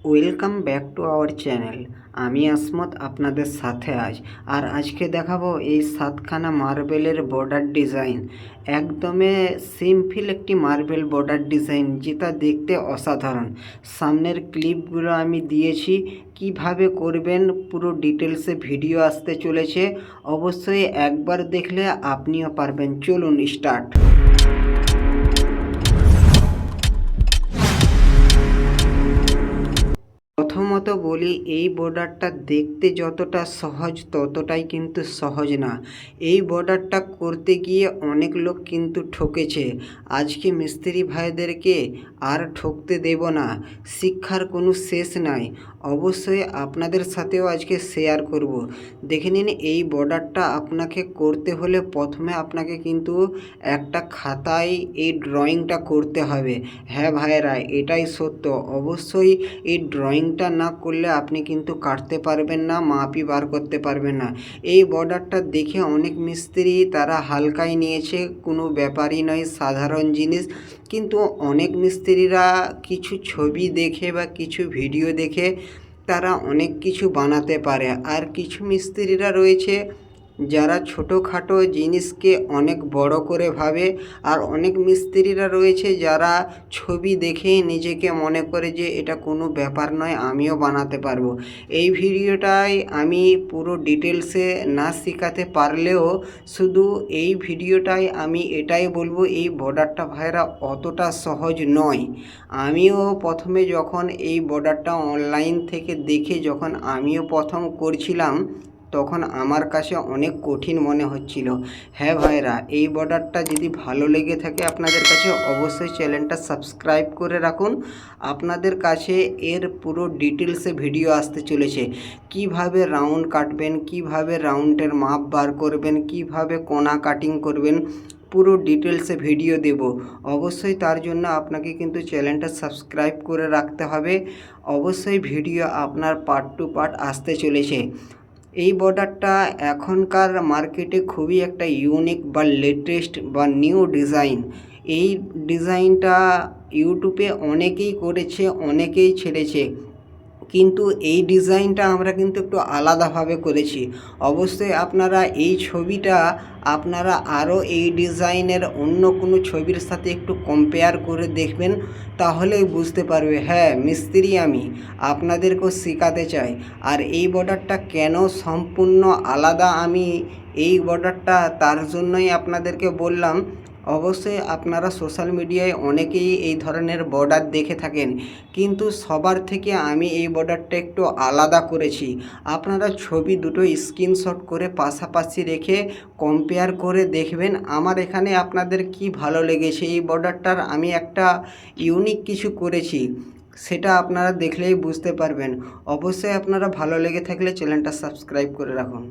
Welcome back to our channel. আমি আসমত আপনাদের সাথে আর আজকে দেখাবো এই 7খানা মার্বেলের বর্ডার ডিজাইন। একদমই সিম্পল একটি মার্বেল বর্ডার ডিজাইন, যেটা দেখতে অসাধারণ। সামনের ক্লিপগুলো আমি দিয়েছি, কিভাবে করবেন পুরো ডিটেলসে ভিডিও আসতে চলেছে। অবশ্যই একবার দেখলে আপনিও পারবেন। চলুন স্টার্ট। প্রথমত বলি, এই বর্ডারটা দেখতে যতটা সহজ ততটাই কিন্তু সহজ না। এই বর্ডারটা করতে গিয়ে অনেক লোক কিন্তু ঠকেছে। আজকে মিস্ত্রি ভাইদেরকে আর ঠকতে দেব না। শিক্ষার কোনো শেষ নাই। অবশ্যই আপনাদের সাথেও আজকে শেয়ার করব। দেখে নিন, এই বর্ডারটা আপনাকে করতে হলে প্রথমে আপনাকে কিন্তু একটা খাতায় এই ড্রয়িংটা করতে হবে। হ্যাঁ ভাইয়েরা, এটাই সত্য। অবশ্যই এই ড্রয়িংটা না করলে আপনি কিন্তু কাটতে পারবেন না, মাপই বার করতে পারবেন না। এই বর্ডারটা দেখে অনেক মিস্ত্রি তারা হালকাই নিয়েছে, কোনো ব্যাপারই নয়, সাধারণ জিনিস। কিন্তু অনেক মিস্ত্রিরা কিছু ছবি দেখে বা কিছু ভিডিও দেখে তারা অনেক কিছু বানাতে পারে। আর কিছু মিস্ত্রিরা রয়েছে যারা ছোটোখাটো জিনিসকে অনেক বড় করে ভাবে। আর অনেক মিস্ত্রিরা রয়েছে যারা ছবি দেখেই নিজেকে মনে করে যে এটা কোনো ব্যাপার নয়, আমিও বানাতে পারবো। এই ভিডিওটায় আমি পুরো ডিটেলসে না শেখাতে পারলেও শুধু এই ভিডিওটায় আমি এটাই বলবো, এই বর্ডারটা ভাইরা অতটা সহজ নয়। আমিও প্রথমে যখন এই বর্ডারটা অনলাইন থেকে দেখে যখন আমিও প্রথম করছিলাম, তখন আমার কাছে অনেক কঠিন মনে হচ্ছিল। হ্যাঁ ভাইরা, এই বর্ডারটা যদি ভালো লেগে থাকে আপনাদের কাছে, অবশ্যই চ্যানেলটা সাবস্ক্রাইব করে রাখুন। আপনাদের কাছে এর পুরো ডিটেলসে ভিডিও আসতে চলেছে। কিভাবে রাউন্ড কাটবেন, কিভাবে রাউন্ডের মাপ বার করবেন, কিভাবে কোণা কাটিং করবেন, পুরো ডিটেলসে ভিডিও দেব। অবশ্যই তার জন্য আপনাকে কিন্তু চ্যানেলটা সাবস্ক্রাইব করে রাখতে হবে। অবশ্যই ভিডিও আপনার পার্ট টু পার্ট আসতে চলেছে। এই বর্ডারটা এখনকার মার্কেটে খুবই একটা ইউনিক বা লেটেস্ট বা নিউ ডিজাইন। এই ডিজাইনটা ইউটিউবে অনেকেই করেছে, অনেকেই ছেড়েছে, কিন্তু এই ডিজাইনটা আমরা কিন্তু একটু আলাদাভাবে করেছি। অবশ্যই আপনারা এই ছবিটা আপনারা আরও এই ডিজাইনের অন্য কোনো ছবির সাথে একটু কম্পেয়ার করে দেখবেন, তাহলেই বুঝতে পারবে। হ্যাঁ, মিস্ত্রি আমি আপনাদেরকেও শেখাতে চাই। আর এই বর্ডারটা কেন সম্পূর্ণ আলাদা, আমি এই বর্ডারটা তার জন্যই আপনাদেরকে বললাম। অবশ্যই আপনারা সোশ্যাল মিডিয়ায় অনেকেই এই ধরনের বর্ডার দেখে থাকেন, কিন্তু সবার থেকে আমি এই বর্ডারটা একটু আলাদা করেছি। আপনারা ছবি দুটো স্ক্রিনশট করে পাশাপাশি রেখে কম্পেয়ার করে দেখবেন আমার এখানে আপনাদের কি ভালো লেগেছে। এই বর্ডারটার আমি একটা ইউনিক কিছু করেছি, সেটা আপনারা দেখলেই বুঝতে পারবেন। অবশ্যই আপনারা ভালো লেগে থাকলে চ্যানেলটা সাবস্ক্রাইব করে রাখুন।